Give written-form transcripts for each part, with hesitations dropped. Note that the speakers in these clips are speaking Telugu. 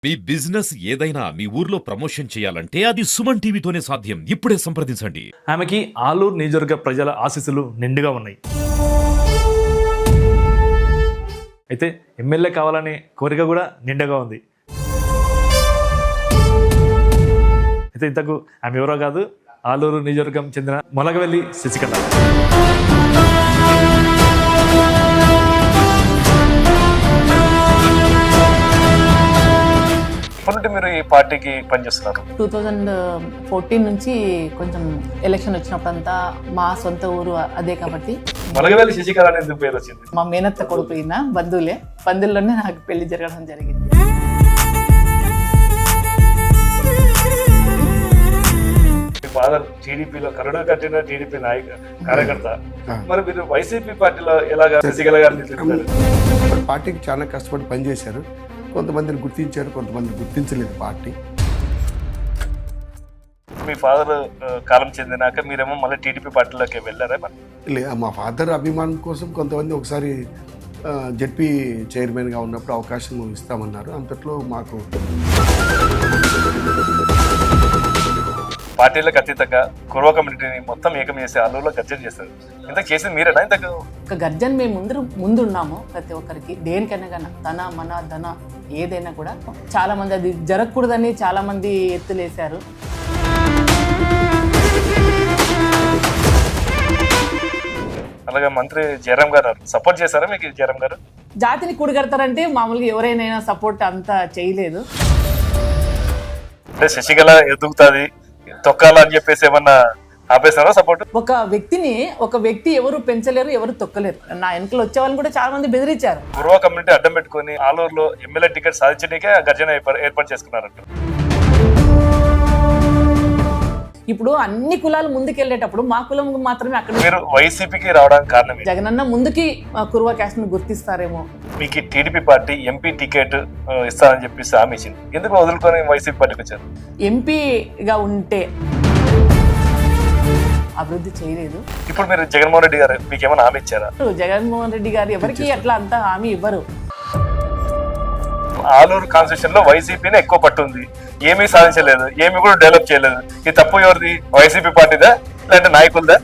మీ బిజినెస్ ఏదైనా మీ ఊర్లో ప్రమోషన్ చేయాలంటే అది సుమన్ టీవీతోనే సాధ్యం. ఇప్పుడే సంప్రదించండి. ఆమెకి ఆలూరు నియోజకవర్గ ప్రజల ఆశీస్సులు నిండుగా ఉన్నాయి. అయితే ఎమ్మెల్యే కావాలనే కోరిక కూడా నిండుగా ఉంది. అయితే ఇంతకు ఆమె ఎవరో కాదు, ఆలూరు నియోజకవర్గం చెందిన మొలగవెల్లి శశికళ. ఎప్పటి మీరు ఈ పార్టీకి పనిచేస్తున్నారు? 2014 నుంచి కొంచెం ఎలక్షన్ వచ్చినప్పుడంతా మా సొంత ఊరు అదే కాబట్టి మొలగవెల్లి శశికళ అనేది ఎందుకు పేరు వచ్చింది? మా మేనత్త కొడుకు అయిన బంధువుల్లోనే నాకు పెళ్లి జరగడం జరిగింది. మీ ఫాదర్ టీడీపీలో కరుణ కట్టిన టీడీపీ కార్యకర్త, మరి మీరు వైసీపీ పార్టీలో ఎలాగా శశికళ గారిని? పార్టీకి చాలా కష్టపడి పనిచేశారు. కొంతమందిని గుర్తించారు, కొంతమంది గుర్తించలేదు పార్టీ. మీ ఫాదర్ కాలం చెందినాక మీరేమో మళ్ళీ టీడీపీ పార్టీలోకి వెళ్ళారా? మా ఫాదర్ అభిమానం కోసం కొంతమంది ఒకసారి జెడ్పీ చైర్మన్గా ఉన్నప్పుడు అవకాశం ఇస్తామన్నారు. అంతట్లో మాకు పార్టీలకు అతీతంగా కుర్వ కమ్యూనిటీని మొత్తం ఏకం చేసి ఆలూరులో గర్జన చేస్తారు. ఇంత చేసింది మీరేనా? ఇంతకు ఒక గర్జన్ మేము ముందున్నాము. ప్రతి ఒక్కరికి దేనికైనా కానీ తన మన ధన ఏదైనా కూడా చాలా మంది అది జరగకూడదని చాలా మంది ఎత్తులేశారు. అలాగే మంత్రి జయరాం గారు సపోర్ట్ చేశారా మీకు? జయరాం గారు జాతిని కూడగడతారంటే మామూలుగా ఎవరైనా సపోర్ట్ అంతా చేయలేదు. అంటే శశికళ ఎదుగుతుంది తొక్కాలని చెప్పేసి ఏమన్నా ఆపేస్తారా సపోర్ట్? ఒక వ్యక్తి ఎవరు పెంచలేరు, ఎవరు తొక్కలేరు. నా వెనకలు వచ్చే వాళ్ళు కూడా చాలా మంది బెదిరించారు. కుర్వ కమ్యూనిటీ అడ్డం పెట్టుకుని ఆలూరులో ఎమ్మెల్యే టికెట్ సాధించడానికే గర్జన ఏర్పాటు చేసుకున్నారంట. ఇప్పుడు అన్ని కులాలు ముందుకెళ్లేటప్పుడు మా కులం మాత్రమే అక్కడ. మీరు వైసీపీకి రావడానికి కారణం జగనన్న ముందుకి కుర్వ క్యాస్ట్ ను గుర్తిస్తారేమో. మీకు టీడీపీ పార్టీ ఎంపీ టికెట్ ఇస్తారని చెప్పేసి హామీ ఇచ్చింది. ఎందుకు వదులుకొని వైసీపీ పార్టీకి వచ్చారు? ఎంపీగా ఉంటే అభివృద్ధి చేయలేదు. ఇప్పుడు మీరు జగన్మోహన్ రెడ్డి గారు మీకు ఏమైనా హామీ ఇచ్చారా? జగన్మోహన్ రెడ్డి గారు ఎవరికి అట్లా అంతా హామీ ఇవ్వరు. ఆలూరు కాన్స్టిట్యూషన్ లో వైసీపీనే ఎక్కువ పట్టు ఉంది. ఏమీ సాధించలేదు, ఏమీ కూడా డెవలప్ చేయలేదు. ఈ తప్పు ఎవరిది? వైసీపీ పార్టీదా లేదంటే నాయకులదా?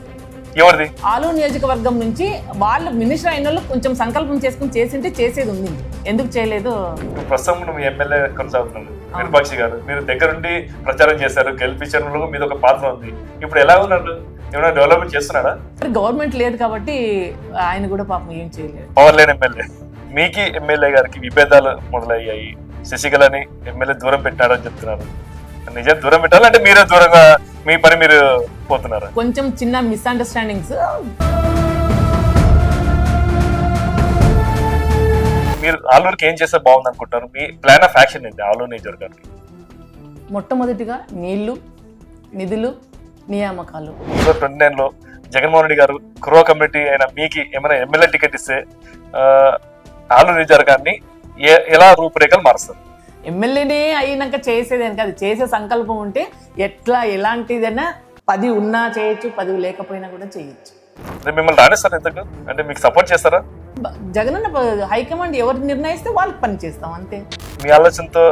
ఎవరిది? ఆలూరు నియోజకవర్గం నుంచి వాళ్ళు మినిస్టర్ అయిన వాళ్ళు కొంచెం సంకల్పం చేసుకుని చేసింటే చేసేది ఉంది. ఎందుకు చేయలేదు? ప్రస్తుతం నువ్వు ఎమ్మెల్యే కొనసాగుతున్నాడు విరూపాక్షి గారు. మీరు దగ్గరుండి ప్రచారం చేశారు, గెలిపించడంలో మీద ఒక పాత్ర ఉంది. ఇప్పుడు ఎలా ఉన్నారు? ఏమైనా డెవలప్మెంట్ చేస్తున్నాడా? గవర్నమెంట్ లేదు కాబట్టి ఆయన కూడా పాపం ఏం చేయలేదు. పవర్ లేని ఎమ్మెల్యే. మీకు ఎమ్మెల్యే గారికి విభేదాలు మొదలయ్యాయి. శశికళని ఎమ్మెల్యే దూరం పెట్టాడని చెప్తున్నారు. నిజం దూరం పెట్టాలంటే మీరే దూరంగా మీ పని మీరు పోతున్నారు. కొంచెం చిన్న మిస్అండర్స్టాండింగ్స్. మీరు ఆలూరుకి ఏం చేస్తే బాగుంది అనుకుంటారు? మీ ప్లాన్ ఆఫ్ యాక్షన్ ఏంటి ఆలూరు నియోజకవర్గానికి? మొట్టమొదటిగా నీళ్లు, నిధులు, నియామకాలు. 2029 లో జగన్మోహన్ రెడ్డి గారు కుర్వ కమ్యూనిటీ అయిన మీకు ఏమైనా ఎమ్మెల్యే టికెట్ ఇస్తే ఆలూరు నియోజకవర్గాన్ని ఎలా రూపురేఖలు మారుస్తారు? ఎమ్మెల్యేనే అయినాక చేసేదానికి అది చేసే సంకల్పం ఉంటే ఎలాంటిదైనా 10 ఉన్నా చేయొచ్చు, 10 లేకపోయినా కూడా చేయొచ్చు. మిమ్మల్ని రాణిస్తారు ఎందుకు? అంటే మీకు సపోర్ట్ చేస్తారా? జగనన్న హైకమాండ్ ఎవరు నిర్ణయిస్తే వాళ్ళకి పని చేస్తాం అంతే. మీ ఆలోచనతో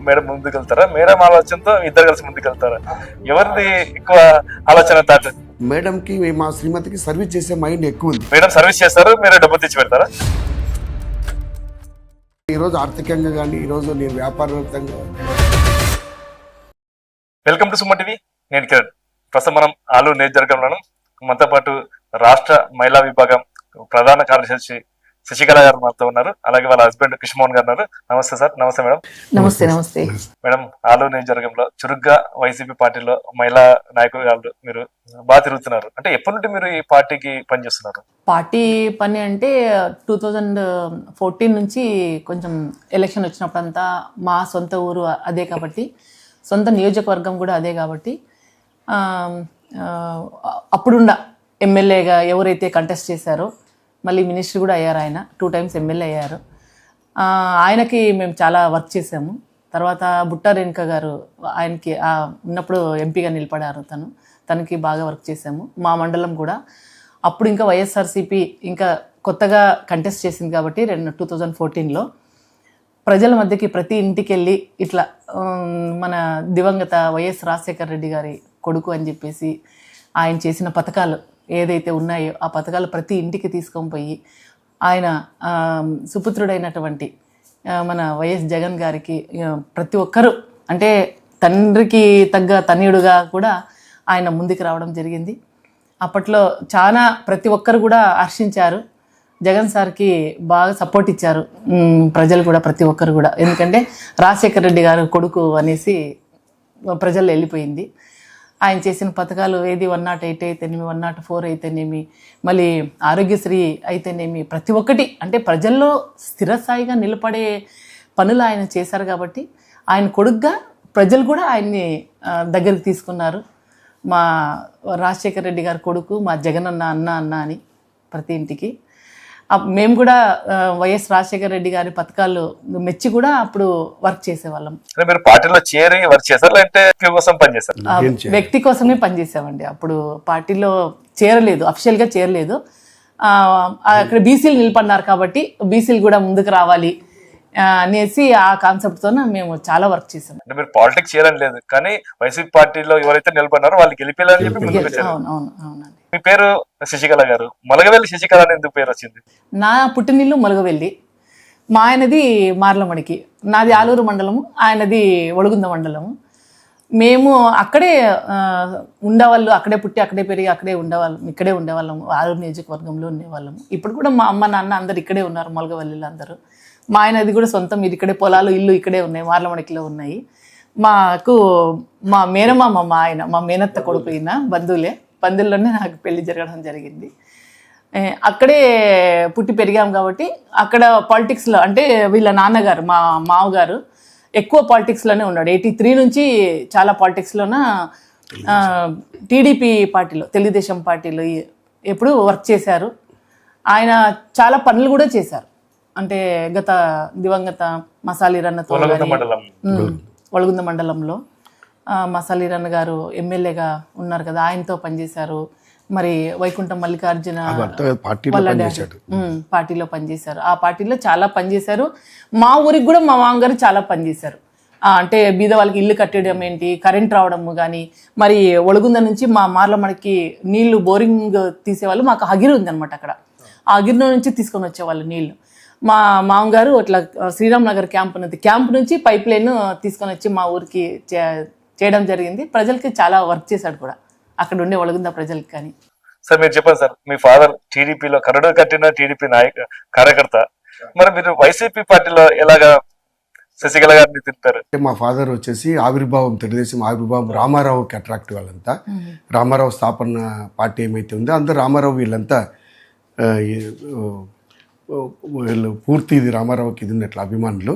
మేడం ముందుకెళ్తారా? మేడం ఆలోచనతో ఇద్దరు కలిసి ముందుకెళ్తారా? ఎవరిది ఎక్కువ ఆలోచన తాట? మేడం కి మా శ్రీమతికి సర్వీస్ చేసే మైండ్ ఎక్కువ ఉంది. మేడం సర్వీస్ చేస్తారు, మీరు డబ్బు తెచ్చి పెడతారా? ఈరోజు ఆర్థికంగా కానీ ఈరోజు నేను వ్యాపారవేత్తంగా. Welcome to Suman TV. నేను కిరణ్. ప్రస్తుతం మనం ఆలూరు నియోజకవర్గంలోను. మనతో పాటు రాష్ట్ర మహిళా విభాగం ప్రధాన కార్యదర్శి శశికళ గారు మనతో ఉన్నారు. అలాగే వాళ్ళ హస్బెండ్ కృష్ణమోహన్ గారు ఉన్నారు. నమస్తే సార్. నమస్తే మేడం. నమస్తే. నమస్తే మేడం. ఆలూరు నియోజకవర్గంలో చురుగ్గా వైసీపీ పార్టీలో మహిళా నాయకులు మీరు బాగా తిరుగుతున్నారు. అంటే ఎప్పటి నుండి మీరు ఈ పార్టీకి పనిచేస్తున్నారు? పార్టీ పని అంటే 2014 నుంచి కొంచెం ఎలక్షన్ వచ్చినప్పుడంతా మా సొంత ఊరు అదే కాబట్టి, సొంత నియోజకవర్గం కూడా అదే కాబట్టి అప్పుడున్న ఎమ్మెల్యేగా ఎవరైతే కంటెస్ట్ చేశారో, మళ్ళీ మినిస్టర్ కూడా అయ్యారు. ఆయన 2 times ఎమ్మెల్యే అయ్యారు. ఆయనకి మేము చాలా వర్క్ చేసాము. తర్వాత బుట్టా రేణుక గారు ఆయనకి ఉన్నప్పుడు ఎంపీగా నిలబడారు. తనకి బాగా వర్క్ చేసాము. మా మండలం కూడా అప్పుడు ఇంకా వైఎస్ఆర్సీపీ ఇంకా కొత్తగా కంటెస్ట్ చేసింది కాబట్టి 2014లో ప్రజల మధ్యకి ప్రతి ఇంటికి వెళ్ళి ఇట్లా మన దివంగత వైఎస్ రాజశేఖర రెడ్డి గారి కొడుకు అని చెప్పేసి ఆయన చేసిన పథకాలు ఏదైతే ఉన్నాయో ఆ పథకాలు ప్రతి ఇంటికి తీసుకొని పోయి ఆయన సుపుత్రుడైనటువంటి మన వైఎస్ జగన్ గారికి ప్రతి ఒక్కరూ అంటే తండ్రికి తగ్గ తనయుడుగా కూడా ఆయన ముందుకు రావడం జరిగింది. అప్పట్లో చాలా ప్రతి ఒక్కరు కూడా హర్షించారు. జగన్ సార్కి బాగా సపోర్ట్ ఇచ్చారు ప్రజలు కూడా, ప్రతి ఒక్కరు కూడా. ఎందుకంటే రాజశేఖర రెడ్డి గారు కొడుకు అనేసి ప్రజల్లో వెళ్ళిపోయింది. ఆయన చేసిన పథకాలు ఏది 108 అయితేనేమి, 104 అయితేనేమి, మళ్ళీ ఆరోగ్యశ్రీ అయితేనేమి, ప్రతి ఒక్కటి అంటే ప్రజల్లో స్థిరస్థాయిగా నిలబడే పనులు ఆయన చేశారు. కాబట్టి ఆయన కొడుకుగా ప్రజలు కూడా ఆయన్ని దగ్గరికి తీసుకున్నారు. మా రాజశేఖర రెడ్డి గారి కొడుకు, మా జగన్ అన్న అని ప్రతి ఇంటికి. మేము కూడా వైఎస్ రాజశేఖర రెడ్డి గారి పథకాలు మెచ్చి కూడా అప్పుడు వర్క్ చేసేవాళ్ళం. మీరు పార్టీలో చేరి వర్క్ చేశారు లేదంటే కోసం పనిచేశారు? వ్యక్తి కోసమే పనిచేసామండి. అప్పుడు పార్టీలో చేరలేదు, అఫిషియల్గా చేరలేదు. అక్కడ బీసీలు నిలబడినారు కాబట్టి బీసీలు కూడా ముందుకు రావాలి అనేసి ఆ కాన్సెప్ట్తో మేము చాలా వర్క్ చేసాం. అంటే మీరు పాలిటిక్స్ చేయాలని లేదు, కానీ వైసీపీ పార్టీలో ఎవరైతే నిలబడినారో వాళ్ళు గెలిపేయాలని చెప్పి ముందుకు వచ్చారు. అవునండి. మీ పేరు శశికళ గారు. మొలగవెల్లి శశికళ అని ఎందుకు పేరు వచ్చింది? నా పుట్టినిల్లు మొలగవెల్లి, మా ఆయనది మార్లమణికి, నాది ఆలూరు మండలము, ఆయనది ఒడుగుంద మండలము. మేము అక్కడే ఉండేవాళ్ళు, అక్కడే పుట్టి అక్కడే పెరిగి అక్కడే ఉండేవాళ్ళం, ఇక్కడే ఉండేవాళ్ళము, ఆలూరు నియోజకవర్గంలో ఉండేవాళ్ళము. ఇప్పుడు కూడా మా అమ్మ నాన్న అందరు ఇక్కడే ఉన్నారు, మొలగవెల్లిలో అందరూ. మా ఆయనది కూడా సొంతం ఇది ఇక్కడే, పొలాలు ఇల్లు ఇక్కడే ఉన్నాయి, మార్లమణికిలో ఉన్నాయి. మాకు మా మేనమామ, మా ఆయన మా మేనత్త కొడుకు అయిన బంధువుల్లోనే నాకు పెళ్లి జరగడం జరిగింది. అక్కడే పుట్టి పెరిగాం కాబట్టి అక్కడ పాలిటిక్స్లో అంటే వీళ్ళ నాన్నగారు మా మామగారు ఎక్కువ పాలిటిక్స్లోనే ఉన్నాడు. 83 నుంచి చాలా పాలిటిక్స్లోన టీడీపీ పార్టీలో, తెలుగుదేశం పార్టీలో ఎప్పుడు వర్క్ చేశారు. ఆయన చాలా పనులు కూడా చేశారు. అంటే దివంగత మసాలీరన్నతో ఒళగుంద మండలంలో మసాలీరన్న గారు ఎమ్మెల్యేగా ఉన్నారు కదా, ఆయనతో పనిచేశారు. మరి వైకుంఠం మల్లికార్జున పార్టీలో పనిచేశారు. ఆ పార్టీలో చాలా పనిచేశారు. మా ఊరికి కూడా మా మామగారు చాలా పనిచేశారు. అంటే బీద వాళ్ళకి ఇల్లు కట్టడం ఏంటి, కరెంట్ రావడము కానీ, మరి ఒళగుంద నుంచి మా మార్లమణికి నీళ్లు బోరింగ్ తీసేవాళ్ళు. మాకు అగిరి ఉందన్నమాట అక్కడ, ఆ అగిరిలో నుంచి తీసుకొని వచ్చేవాళ్ళు నీళ్లు. మా మామగారు అట్లా శ్రీరామ్ నగర్ క్యాంప్ నుంచి పైప్ లైన్ తీసుకొని వచ్చి మా ఊరికి చేయడం జరిగింది. ప్రజలకి చాలా వర్క్ చేశాడు కూడా అక్కడ ఉండే ఒళగుంద ప్రజలకి. కానీ సార్ మీరు చెప్పండి సార్, మీ ఫాదర్ టీడీపీలో కరడు కట్టిన టీడీపీ కార్యకర్త, మరి మీరు వైసీపీ పార్టీలో ఎలాగా శశికళ గారిని తింటారు? మా ఫాదర్ వచ్చేసి తెలుగుదేశం ఆవిర్భావం రామారావుకి అట్రాక్ట్ వాళ్ళంతా. రామారావు స్థాపన పార్టీ ఏమైతే ఉందో అందరూ రామారావు వీళ్ళంతా వీళ్ళు పూర్తి ఇది రామారావుకి ఇది ఉన్నట్లు అభిమానులు.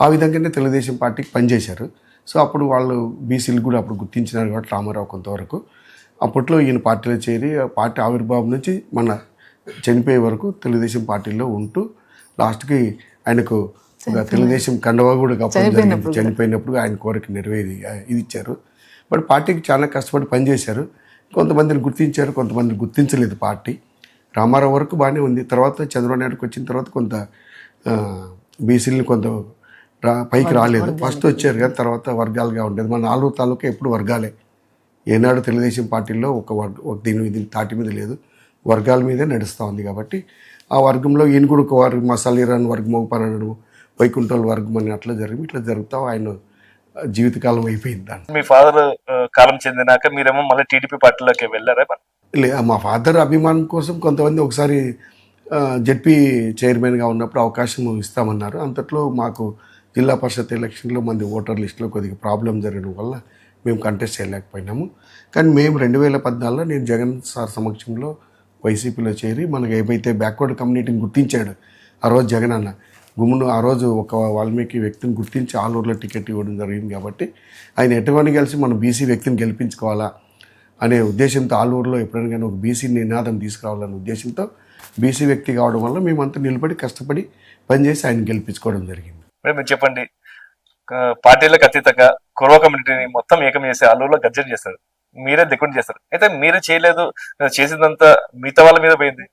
ఆ విధంగానే తెలుగుదేశం పార్టీకి పనిచేశారు. సో అప్పుడు వాళ్ళు బీసీలు కూడా అప్పుడు గుర్తించినారు కాబట్టి రామారావు కొంతవరకు. అప్పట్లో ఈయన పార్టీలో చేరి పార్టీ ఆవిర్భావం నుంచి మన చనిపోయే వరకు తెలుగుదేశం పార్టీలో ఉంటూ లాస్ట్కి ఆయనకు తెలుగుదేశం కండవా కూడా కప్పడం జరిగింది. చనిపోయినప్పుడు ఆయన కోరిక ఇది ఇచ్చారు. బట్ పార్టీకి చాలా కష్టపడి పనిచేశారు. కొంతమందిని గుర్తించారు, కొంతమందిని గుర్తించలేదు పార్టీ. రామారావు వరకు బాగానే ఉంది. తర్వాత చంద్రబాబు నాయుడుకి వచ్చిన తర్వాత కొంత బీసీలని కొంత పైకి రాలేదు. ఫస్ట్ వచ్చారు కానీ తర్వాత వర్గాలుగా ఉండేది. మన 4 తాలూకా ఎప్పుడు వర్గాలే. ఏనాడు తెలుగుదేశం పార్టీలో ఒక దీని తాటి మీద లేదు, వర్గాల మీదే నడుస్తూ ఉంది. కాబట్టి ఆ వర్గంలో ఈయన కూడా ఒక వర్గం, మసాలీరాన్ వర్గం, మోగపనడు, వైకుంఠాల వర్గం అని అట్లా ఇట్లా జరుగుతాం. ఆయన జీవితకాలం అయిపోయింది దాన్ని. మీ ఫాదర్ కాలం చెందినాక మీరేమో మళ్ళీ టీడీపీ పార్టీలోకి వెళ్ళారా? మా ఫాదర్ అభిమానం కోసం కొంతమంది ఒకసారి జెడ్పీ చైర్మన్గా ఉన్నప్పుడు అవకాశం ఇస్తామన్నారు. అంతట్లో మాకు జిల్లా పరిషత్ ఎలక్షన్లో మంది ఓటర్ లిస్టులో కొద్దిగా ప్రాబ్లం జరగడం వల్ల మేము కంటెస్ట్ చేయలేకపోయినాము. కానీ మేము 2014లో నేను జగన్ సార్ సమక్షంలో వైసీపీలో చేరి మనకు ఏమైతే బ్యాక్వర్డ్ కమ్యూనిటీని గుర్తించాడు ఆ రోజు జగన్ అన్న గుమ్మును, ఆ రోజు ఒక వాల్మీకి వ్యక్తిని గుర్తించి ఆలూరులో టికెట్ ఇవ్వడం జరిగింది. కాబట్టి ఆయన ఎటువంటి కలిసి మనం బీసీ వ్యక్తిని గెలిపించుకోవాలా అనే ఉద్దేశంతో ఆలూరులో ఎప్పుడైనా కానీ ఒక బీసీ నినాదం తీసుకురావాలనే ఉద్దేశంతో బీసీ వ్యక్తి కావడం వల్ల మేమంతా నిలబడి కష్టపడి పనిచేసి ఆయన గెలిపించుకోవడం జరిగింది. మీరు చెప్పండి, పార్టీలకు అతీతంగా కుర్వ కమ్యూనిటీని మొత్తం ఏకం చేసి ఆలూరులో గర్జన చేస్తారు, మీరే దిక్కుండి చేస్తారు. అయితే మీరు చేయలేదు, చేసిందంతా మిగతా వాళ్ళ మీద పోయింది.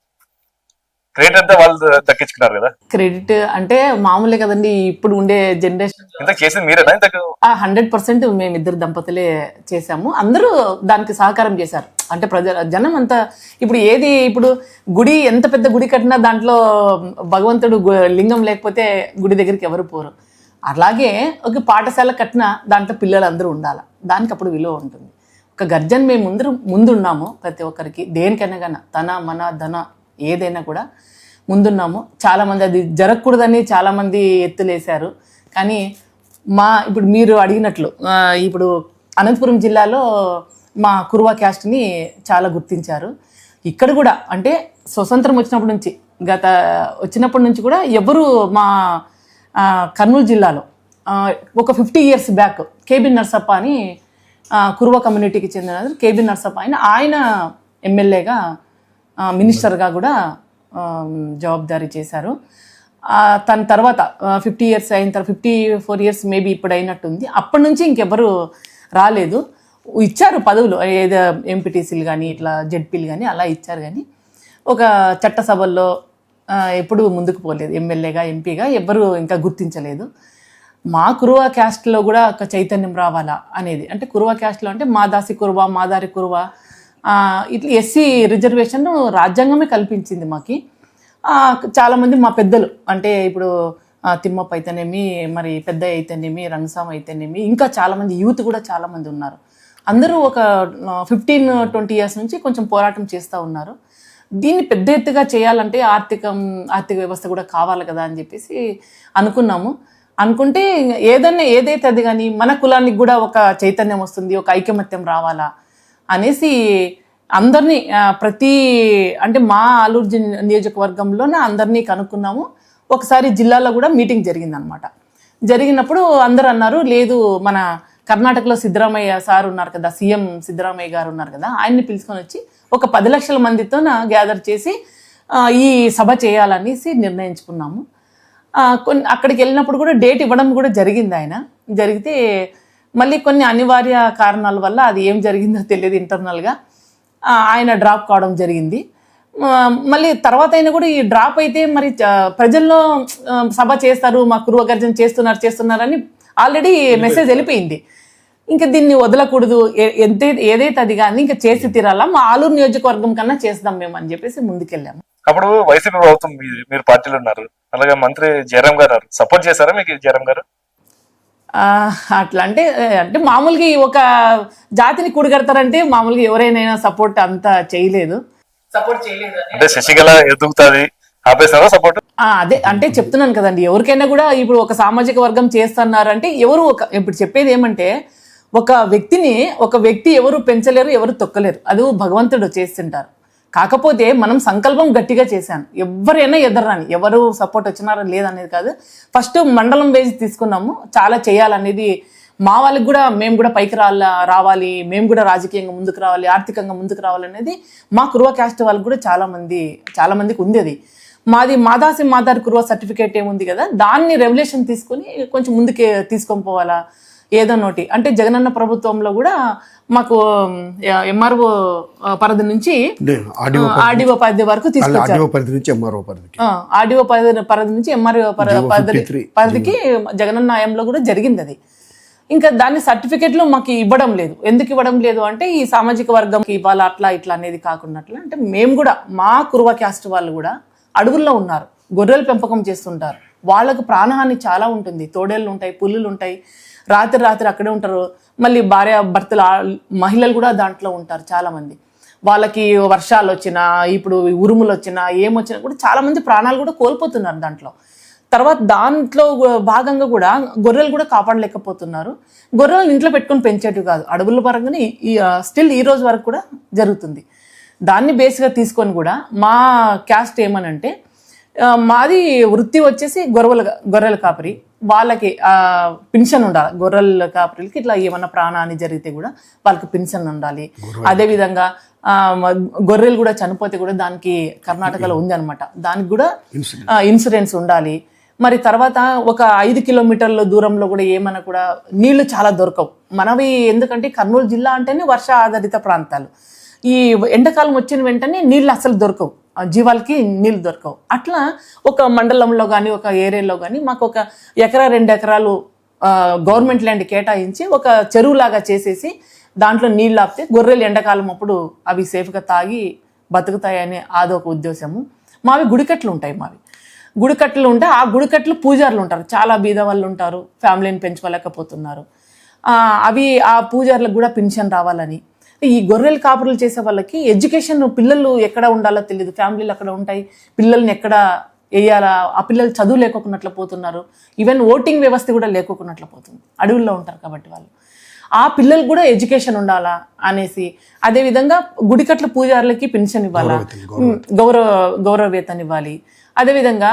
క్రెడిట్ అంతా వాళ్ళు దక్కించుకున్నారు కదా. క్రెడిట్ అంటే మామూలే కదండి, ఇప్పుడు ఉండే జనరేషన్. ఇంత చేసింది మీరేనా? ఇంతకు 100% మేమిద్దరు దంపతులే చేశాము. అందరూ దానికి సహకారం చేశారు. అంటే జనం అంతా ఇప్పుడు గుడి ఎంత పెద్ద గుడి కట్టినా దాంట్లో భగవంతుడు లింగం లేకపోతే గుడి దగ్గరికి ఎవరు పోరు. అలాగే ఒక పాఠశాల కట్టినా దాంట్లో పిల్లలు అందరూ ఉండాలి, దానికి అప్పుడు విలువ ఉంటుంది. ఒక గర్జన్ మేము ముందున్నాము ప్రతి ఒక్కరికి, దేనికైనా కానీ తన మన ధన ఏదైనా కూడా ముందున్నాము. చాలామంది అది జరగకూడదని చాలామంది ఎత్తులేశారు. కానీ ఇప్పుడు మీరు అడిగినట్లు ఇప్పుడు అనంతపురం జిల్లాలో మా కురువా క్యాస్ట్ని చాలా గుర్తించారు. ఇక్కడ కూడా అంటే స్వతంత్రం వచ్చినప్పటి నుంచి కూడా ఎవరు మా కర్నూలు జిల్లాలో ఒక 50 years బ్యాక్ కేబీ నర్సప్ప అని కురువా కమ్యూనిటీకి చెందిన కేబీ నర్సప్ప ఆయన ఎమ్మెల్యేగా మినిస్టర్గా కూడా జవాబుదారీ చేశారు. తన తర్వాత 50 years అయిన తర్వాత 54 years మేబీ ఇప్పుడు అయినట్టుంది. అప్పటి నుంచి ఇంకెవరు రాలేదు. ఇచ్చారు పదవులు, ఏదో ఎంపీటీసీలు కానీ ఇట్లా జెడ్పీలు కానీ అలా ఇచ్చారు, కానీ ఒక చట్టసభల్లో ఎప్పుడు ముందుకు పోలేదు. ఎమ్మెల్యేగా ఎంపీగా ఎవ్వరు ఇంకా గుర్తించలేదు. మా కురువా క్యాస్ట్లో కూడా ఒక చైతన్యం రావాలా అనేది, అంటే కురువా క్యాస్ట్లో అంటే మాదాసి కురువా, మాదారి కురువా, ఇట్లా ఎస్సీ రిజర్వేషన్ రాజ్యాంగమే కల్పించింది మాకి. చాలామంది మా పెద్దలు అంటే ఇప్పుడు తిమ్మప్ప అయితేనేమి, మరి పెద్ద అయితేనేమి, రంగస్వామి అయితేనేమి, ఇంకా చాలామంది యూత్ కూడా చాలామంది ఉన్నారు. అందరూ ఒక 15-20 years నుంచి కొంచెం పోరాటం చేస్తూ ఉన్నారు. దీన్ని పెద్ద ఎత్తుగా చేయాలంటే ఆర్థిక వ్యవస్థ కూడా కావాలి కదా అని చెప్పేసి అనుకుంటే ఏదైతే అది కానీ మన కులానికి కూడా ఒక చైతన్యం వస్తుంది, ఒక ఐకమత్యం రావాలా అనేసి అందరినీ అంటే మా ఆలూరు నియోజకవర్గంలోనే అందరినీ కనుక్కున్నాము. ఒకసారి జిల్లాలో కూడా మీటింగ్ జరిగిందనమాట. జరిగినప్పుడు అందరూ అన్నారు, లేదు మన కర్ణాటకలో సిద్ధరామయ్య సార్ ఉన్నారు కదా, సీఎం సిద్ధరామయ్య గారు ఉన్నారు కదా, ఆయన్ని పిలుచుకొని వచ్చి ఒక 10 లక్షల మందితో గ్యాదర్ చేసి ఈ సభ చేయాలనేసి నిర్ణయించుకున్నాము. అక్కడికి వెళ్ళినప్పుడు కూడా డేట్ ఇవ్వడం కూడా జరిగింది. జరిగితే మళ్ళీ కొన్ని అనివార్య కారణాల వల్ల అది ఏం జరిగిందో తెలియదు, ఇంటర్నల్గా ఆయన డ్రాప్ కావడం జరిగింది. మళ్ళీ తర్వాత అయినా కూడా ఈ డ్రాప్ అయితే మరి ప్రజల్లో సభ చేస్తారు, మా కురువా గర్జన చేస్తున్నారని ఆల్రెడీ మెసేజ్ వెళ్ళిపోయింది. ఇంకా దీన్ని వదలకూడదు, ఏదైతే అది కానీ ఇంకా చేసి తీరాలా, మా ఆలూరు నియోజకవర్గం కన్నా చేద్దాం మేము అని చెప్పేసి ముందుకెళ్ళాము. అప్పుడు వైసీపీ ప్రభుత్వం మీరు పార్టీలో ఉన్నారు, అలాగే మంత్రి జయరాం గారు సపోర్ట్ చేశారా మీకు జయరాం గారు? అట్లా అంటే మామూలుగా ఒక జాతిని కూడగడతారంటే మామూలుగా ఎవరైనా సపోర్ట్ అంతా చేయలేదు. అంటే శశికళ ఎదుగుతుంది ఆపేసారా సపోర్ట్? అదే అంటే చెప్తున్నాను కదండి, ఎవరికైనా కూడా ఇప్పుడు ఒక సామాజిక వర్గం చేస్తున్నారంటే ఇప్పుడు చెప్పేది ఏమంటే ఒక వ్యక్తి ఎవరు పెంచలేరు, ఎవరు తొక్కలేరు, అది భగవంతుడు చేస్తుంటారు. కాకపోతే మనం సంకల్పం గట్టిగా చేశాను, ఎవరైనా ఎదరని, ఎవరు సపోర్ట్ వచ్చినారా లేదనేది కాదు. ఫస్ట్ మండలం వేసి తీసుకున్నాము, చాలా చేయాలనేది మా వాళ్ళకి కూడా, మేము కూడా పైకి రావాలి, మేము కూడా రాజకీయంగా ముందుకు రావాలి, ఆర్థికంగా ముందుకు రావాలనేది మా కురువా క్యాస్ట్ వాళ్ళకి కూడా చాలా మందికి ఉంది. అది మాదారి కురువా సర్టిఫికేట్ ఏముంది కదా, దాన్ని రెవల్యూషన్ తీసుకొని కొంచెం ముందుకే తీసుకొని పోవాలా ఏదో నోటి. అంటే జగనన్న ప్రభుత్వంలో కూడా మాకు ఎంఆర్ఓ పరిధి నుంచి ఆర్డీఓ పరిధి వరకు తీసుకొచ్చారు. ఆర్డీఓ పరిధి నుంచి ఎంఆర్ఓ పరిధికి జగనన్న హయాంలో కూడా జరిగింది అది. ఇంకా దాని సర్టిఫికెట్లు మాకు ఇవ్వడం లేదు. ఎందుకు ఇవ్వడం లేదు అంటే ఈ సామాజిక వర్గంకి ఇవ్వాలి అట్లా ఇట్లా అనేది కాకుండా, అంటే మేము కూడా మా కురువా క్యాస్ట్ వాళ్ళు కూడా అడవుల్లో ఉన్నారు, గొర్రెలు పెంపకం చేస్తుంటారు, వాళ్ళకు ప్రాణహాని చాలా ఉంటుంది. తోడేళ్ళు ఉంటాయి, పుల్లులు ఉంటాయి, రాత్రి అక్కడే ఉంటారు. మళ్ళీ భార్య భర్తలు మహిళలు కూడా దాంట్లో ఉంటారు చాలామంది. వాళ్ళకి వర్షాలు వచ్చినా, ఇప్పుడు ఉరుములు వచ్చినా, ఏమొచ్చినా కూడా చాలామంది ప్రాణాలు కూడా కోల్పోతున్నారు దాంట్లో. తర్వాత దాంట్లో భాగంగా కూడా గొర్రెలు కూడా కాపాడలేకపోతున్నారు. గొర్రెలను ఇంట్లో పెట్టుకొని పెంచేటివి కాదు, అడవుల పరంగానే స్టిల్ ఈ రోజు వరకు కూడా జరుగుతుంది. దాన్ని బేస్గా తీసుకొని కూడా మా క్యాస్ట్ ఏమనంటే, మాది వృత్తి వచ్చేసి గొర్రెల కాపరి. వాళ్ళకి పెన్షన్ ఉండాలి, గొర్రెల కాపరికి ఇట్లా ఏమన్నా ప్రాణాన్ని జరిగితే కూడా వాళ్ళకి పెన్షన్ ఉండాలి. అదేవిధంగా గొర్రెలు కూడా చనిపోతే కూడా దానికి కర్ణాటకలో ఉంది అనమాట, దానికి కూడా ఇన్సూరెన్స్ ఉండాలి. మరి తర్వాత ఒక 5 కిలోమీటర్ల దూరంలో కూడా ఏమన్నా కూడా నీళ్లు చాలా దొరకవు మనవి. ఎందుకంటే కర్నూలు జిల్లా అంటేనే వర్ష ఆధారిత ప్రాంతాలు. ఈ ఎండాకాలం వచ్చిన వెంటనే నీళ్ళు అసలు దొరకవు. జీవాలకి నీళ్ళు దొరకవు. అట్లా ఒక మండలంలో కానీ ఒక ఏరియాలో కానీ మాకు ఒక ఎకరా 2 ఎకరాలు గవర్నమెంట్ ల్యాండ్ కేటాయించి ఒక చెరువులాగా చేసేసి దాంట్లో నీళ్ళు ఆపితే గొర్రెలు ఎండాకాలం అప్పుడు అవి సేఫ్గా తాగి బతుకుతాయని అదొక ఉద్దేశము. మావి గుడికట్లు ఉంటాయి. గుడికట్లు ఉంటే ఆ గుడికట్లు పూజారులు ఉంటారు, చాలా బీద వాళ్ళు ఉంటారు, ఫ్యామిలీని పెంచుకోలేకపోతున్నారు. అవి ఆ పూజారులకు కూడా పెన్షన్ రావాలని, ఈ గొర్రెలు కాపురులు చేసే వాళ్ళకి ఎడ్యుకేషన్, పిల్లలు ఎక్కడ ఉండాలో తెలియదు, ఫ్యామిలీలు అక్కడ ఉంటాయి, పిల్లల్ని ఎక్కడ వేయాలా, ఆ పిల్లలు చదువు లేకోకున్నట్లు పోతున్నారు, ఈవెన్ ఓటింగ్ వ్యవస్థ కూడా లేకోకున్నట్లు పోతుంది, అడవుల్లో ఉంటారు కాబట్టి వాళ్ళు. ఆ పిల్లలకు కూడా ఎడ్యుకేషన్ ఉండాలా అనేసి, అదేవిధంగా గుడికట్ల పూజారులకి పెన్షన్ ఇవ్వాలా, గౌరవ వేతనం ఇవ్వాలి. అదేవిధంగా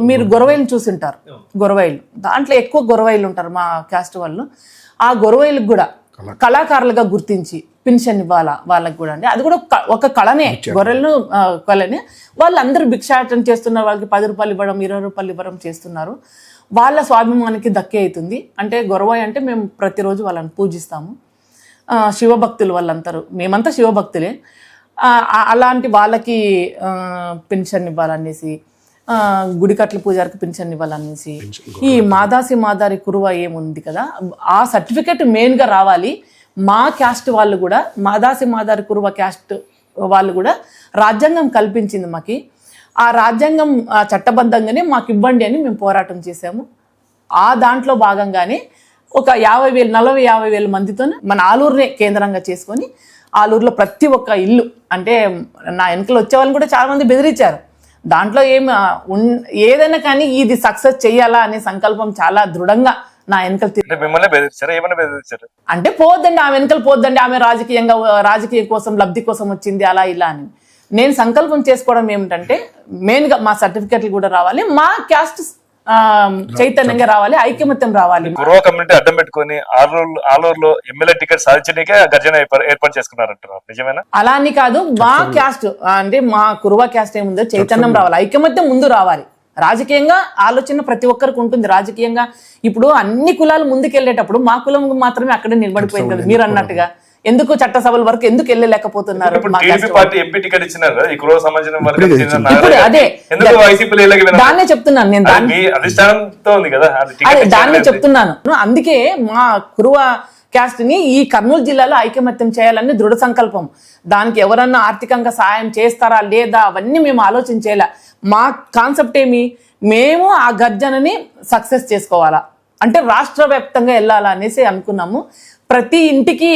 మీరు గొరవైలు చూసింటారు, గొరవైలు దాంట్లో ఎక్కువ గొరవైలు ఉంటారు మా క్యాస్ట్ వాళ్ళు. ఆ గొరవైలకు కూడా కళాకారులుగా గుర్తించి పెన్షన్ ఇవ్వాలా వాళ్ళకి కూడా. అండి అది కూడా ఒక కళనే, గొర్రెలను కళనే. వాళ్ళందరూ భిక్షాటన చేస్తున్నారు, వాళ్ళకి 10 రూపాయలు ఇవ్వడం 20 రూపాయలు ఇవ్వడం చేస్తున్నారు. వాళ్ళ స్వాభిమానానికి ధక్కే అవుతుంది. అంటే గొరవాయి అంటే మేము ప్రతిరోజు వాళ్ళని పూజిస్తాము, శివభక్తులు వాళ్ళందరూ, మేమంతా శివభక్తులే. అలాంటి వాళ్ళకి పెన్షన్ ఇవ్వాలనేసి, గుడికట్ల పూజారికి పెన్షన్ ఇవ్వాలనేసి, ఈ మాదారి కురువ ఏముంది కదా ఆ సర్టిఫికెట్ మెయిన్గా రావాలి. మా క్యాస్ట్ వాళ్ళు కూడా, మాదారి కురువ క్యాస్ట్ వాళ్ళు కూడా రాజ్యాంగం కల్పించింది మాకు. ఆ రాజ్యాంగం చట్టబద్ధంగానే మాకు ఇవ్వండి అని మేము పోరాటం చేసాము. ఆ దాంట్లో భాగంగానే ఒక 40,000 మందితో మన ఆలూరునే కేంద్రంగా చేసుకొని, ఆలూరులో ప్రతి ఒక్క ఇల్లు, అంటే నా వెనకలు వచ్చే వాళ్ళు కూడా చాలా మంది బెదిరించారు. దాంట్లో ఏదైనా కానీ ఇది సక్సెస్ చెయ్యాలా అనే సంకల్పం చాలా దృఢంగా నా వెనకలు అంటే పోద్దండి, ఆమె వెనకలు పోద్దండి, ఆమె రాజకీయ కోసం లబ్ధి కోసం వచ్చింది అలా ఇలా అని. నేను సంకల్పం చేసుకోవడం ఏమిటంటే, మెయిన్గా మా సర్టిఫికెట్లు కూడా రావాలి, మా క్యాస్ట్ చైతన్యంగా రావాలి, ఐకమత్యం రావాలి. కురువ కమ్యూనిటీ అడ్డం పెట్టుకుని ఆలూరులో ఎమ్మెల్యే టికెట్ సాధించడానికే గర్జన ఏర్పాటు చేసుకున్నారంటున్నారు, నిజమేనా? అలా అని కాదు, మా క్యాస్ట్ అంటే మా కురువ క్యాస్ట్ ఏముందో చైతన్యం రావాలి, ఐకమత్యం ముందు రావాలి. రాజకీయంగా ఆలోచన ప్రతి ఒక్కరికి ఉంటుంది. రాజకీయంగా ఇప్పుడు అన్ని కులాలు ముందుకెళ్లేటప్పుడు మా కులం మాత్రమే అక్కడే నిలబడిపోయింది కదా మీరు అన్నట్టుగా. ఎందుకు చట్టసభల వరకు ఎందుకు వెళ్ళలేకపోతున్నారు? దాన్నే చెప్తున్నాను నేను, దాన్నే చెప్తున్నాను. అందుకే మా కురువ క్యాస్ట్ ని ఈ కర్నూలు జిల్లాలో ఐకమత్యం చేయాలని దృఢ సంకల్పం. దానికి ఎవరన్నా ఆర్థికంగా సాయం చేస్తారా లేదా అవన్నీ మేము ఆలోచించేలా. మా కాన్సెప్ట్ ఏమి, మేము ఆ గర్జనని సక్సెస్ చేసుకోవాలా, అంటే రాష్ట్ర వ్యాప్తంగా వెళ్ళాలా అనేసి అనుకున్నాము. ప్రతి ఇంటికి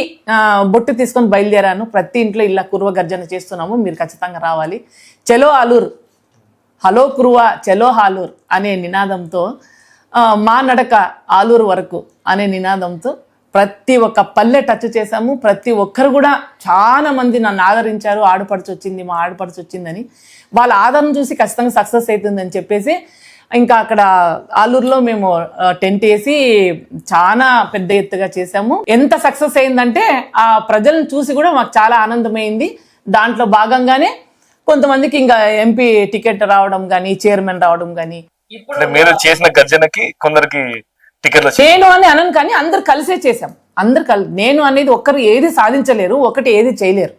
బొట్టు తీసుకొని బయలుదేరాను, ప్రతి ఇంట్లో ఇలా కురువ గర్జన చేస్తున్నాము, మీరు ఖచ్చితంగా రావాలి. చలో ఆలూరు, హలో కురువ, చలో ఆలూరు అనే నినాదంతో, మా నడక ఆలూరు వరకు అనే నినాదంతో ప్రతి ఒక్క పల్లె టచ్ చేశాము. ప్రతి ఒక్కరు కూడా చాలా మంది నన్ను ఆదరించారు. ఆడపడుచు వచ్చింది, మా ఆడపడుచు వచ్చిందని, వాళ్ళ ఆదరణ చూసి ఖచ్చితంగా సక్సెస్ అవుతుందని చెప్పేసి ఇంకా అక్కడ ఆలూరులో మేము టెంట్ వేసి చాలా పెద్ద ఎత్తుగా చేసాము. ఎంత సక్సెస్ అయిందంటే ఆ ప్రజలను చూసి కూడా మాకు చాలా ఆనందమైంది. దాంట్లో భాగంగానే కొంతమందికి ఇంకా ఎంపీ టికెట్ రావడం కానీ, చైర్మన్ రావడం కానీ. మీరు చేసిన గర్జనకి కొందరికి నేను అని అనను కానీ అందరు కలిసే చేశాం. నేను అనేది ఒక్కరు ఏది సాధించలేరు, ఒకటి ఏది చేయలేరు.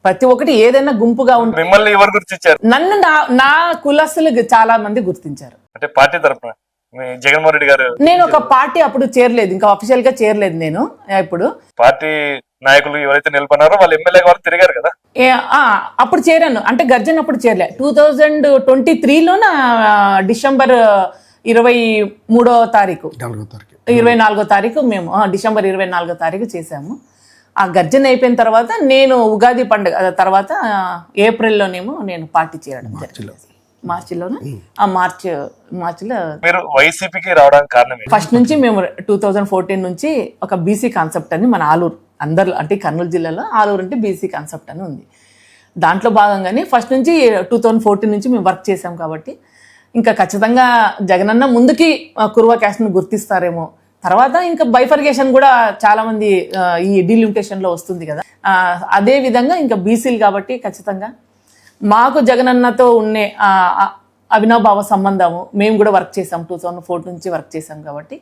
ప్రతి ఒక్కటి ఏదైనా గుంపుగా ఉంటుంది. మిమ్మల్ని ఎవరు గుర్తించారు? నన్ను నా కులస్తులు చాలా మంది గుర్తించారు. అంటే పార్టీ తరపున జగన్మోహన్ రెడ్డి గారు, నేను ఒక పార్టీ అప్పుడు చేరలేదు, ఇంకా అఫీషియల్ గా చేరలేదు నేను. ఇప్పుడు పార్టీ నాయకులు ఎవరైతే నిలబడినారో వాళ్ళు ఎమ్మెల్యే వాళ్ళు తిరిగారు కదా, అప్పుడు చేరాను. అంటే గర్జన్ అప్పుడు చేరలే. 2023లో డిసెంబర్ 23వ తారీఖు 24వ తారీఖు మేము డిసెంబర్ 24వ తారీఖు చేశాము. ఆ గర్జన అయిపోయిన తర్వాత నేను ఉగాది పండుగ తర్వాత ఏప్రిల్లోనేమో నేను పార్టీ చేరడం జరిగింది. మార్చిలోనే మార్చిలో మీరు వైసీపీకి రావడానికి కారణం ఫస్ట్ నుంచి మేము 2014 నుంచి ఒక బీసీ కాన్సెప్ట్ అని మన ఆలూరు అందరు, అంటే కర్నూలు జిల్లాలో ఆలూరు అంటే బీసీ కాన్సెప్ట్ అని ఉంది. దాంట్లో భాగంగానే ఫస్ట్ నుంచి 2014 నుంచి మేము వర్క్ చేసాం. కాబట్టి ఇంకా ఖచ్చితంగా జగనన్న ముందుకి కురువ క్యాస్ట్ని గుర్తిస్తారేమో. తర్వాత ఇంకా బైఫర్గేషన్ కూడా చాలా మంది ఈ డీలిమిటేషన్లో వస్తుంది కదా, అదే విధంగా ఇంకా బీసీలు కాబట్టి ఖచ్చితంగా మాకు జగనన్నతో ఉండే అవినాభావ సంబంధము మేము కూడా వర్క్ చేసాం. 2004 నుంచి వర్క్ చేసాం కాబట్టి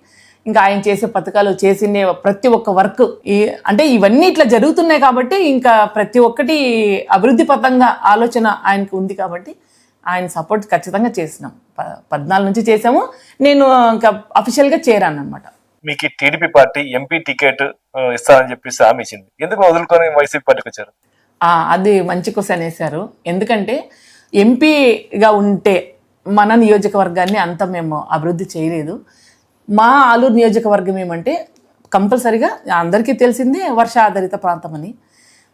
ఇంకా ఆయన చేసే పథకాలు చేసిన ప్రతి ఒక్క వర్క్ అంటే ఇవన్నీ ఇట్లా జరుగుతున్నాయి కాబట్టి ఇంకా ప్రతి ఒక్కటి అభివృద్ధి పథంగా ఆలోచన ఆయనకు ఉంది కాబట్టి ఆయన సపోర్ట్ ఖచ్చితంగా చేసినాం. 14 నుంచి చేసాము. నేను ఇంకా అఫీషియల్గా చేరాను అనమాట. మీకు టీడీపీ పార్టీ ఎంపీ టికెట్ ఇస్తారని చెప్పేసి హామీ ఇచ్చింది, ఎందుకు వదులుకొని వైసీపీ పార్టీకి వచ్చారు? అది మంచి క్వశ్చన్ వేశారు. ఎందుకంటే ఎంపీగా ఉంటే మన నియోజకవర్గాన్ని అంత మేము అభివృద్ధి చేయలేదు. మా ఆలూరు నియోజకవర్గం ఏమంటే కంపల్సరిగా అందరికీ తెలిసిందే వర్ష ఆధారిత ప్రాంతం అని.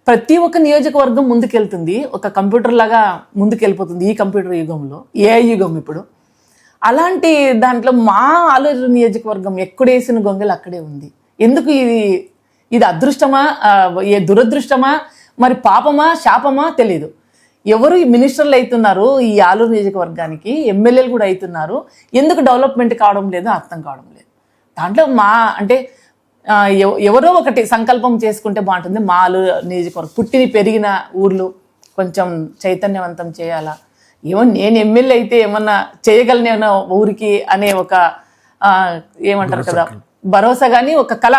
ప్రతి ఒక్క నియోజకవర్గం ముందుకెళ్తుంది, ఒక కంప్యూటర్ లాగా ముందుకెళ్ళిపోతుంది ఈ కంప్యూటర్ యుగంలో, ఏఐ యుగం ఇప్పుడు. అలాంటి దాంట్లో మా ఆలూరు నియోజకవర్గం ఎక్కడేసిన గొంగలు అక్కడే ఉంది. ఎందుకు ఇది అదృష్టమా దురదృష్టమా మరి పాపమా శాపమా తెలీదు. ఎవరు ఈ మినిస్టర్లు అవుతున్నారు ఈ ఆలూరు నియోజకవర్గానికి, ఎమ్మెల్యేలు కూడా అవుతున్నారు, ఎందుకు డెవలప్మెంట్ కావడం లేదో అర్థం కావడం లేదు. దాంట్లో అంటే ఎవరో ఒకటి సంకల్పం చేసుకుంటే బాగుంటుంది. మా ఆలూరు నియోజకవర్గం పుట్టిన పెరిగిన ఊర్లు కొంచెం చైతన్యవంతం చేయాలా, ఏమో నేను ఎమ్మెల్యే అయితే ఏమన్నా చేయగలనేమో ఊరికి అనే ఒక ఏమంటారు కదా భరోసా కానీ ఒక కళ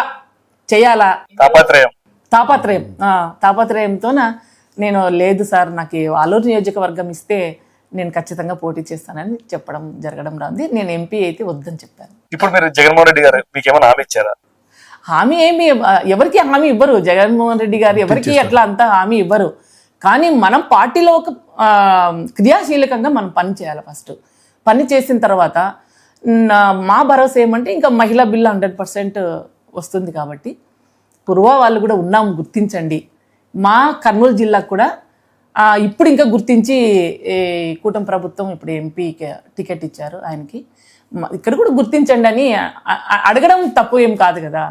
చేయాలా, తాపత్రయంతోన నేను లేదు సార్ నాకు ఆలూరు నియోజకవర్గం ఇస్తే నేను ఖచ్చితంగా పోటీ చేస్తానని చెప్పడం జరగడం రాంది. నేను ఎంపీ అయితే వద్దని చెప్పాను. ఇప్పుడు మీరు జగన్మోహన్ రెడ్డి గారు మీకు ఏమైనా హామీ ఇచ్చారా? హామీ ఏమి ఎవరికి హామీ ఇవ్వరు. జగన్మోహన్ రెడ్డి గారు ఎవరికి అట్లా అంతా హామీ ఇవ్వరు. కానీ మనం పార్టీలో ఒక క్రియాశీలకంగా మనం పని చేయాలి. ఫస్ట్ పని చేసిన తర్వాత మా భరోసా ఏమంటే ఇంకా మహిళా బిల్లు 100% వస్తుంది కాబట్టి పూర్వ వాళ్ళు కూడా ఉన్నాము గుర్తించండి. మా కర్నూలు జిల్లాకు కూడా ఇప్పుడు ఇంకా గుర్తించి కూటమి ప్రభుత్వం ఇప్పుడు ఎంపీకి టికెట్ ఇచ్చారు ఆయనకి, ఇక్కడ కూడా గుర్తించండి అని అడగడం తప్పు ఏం కాదు కదా.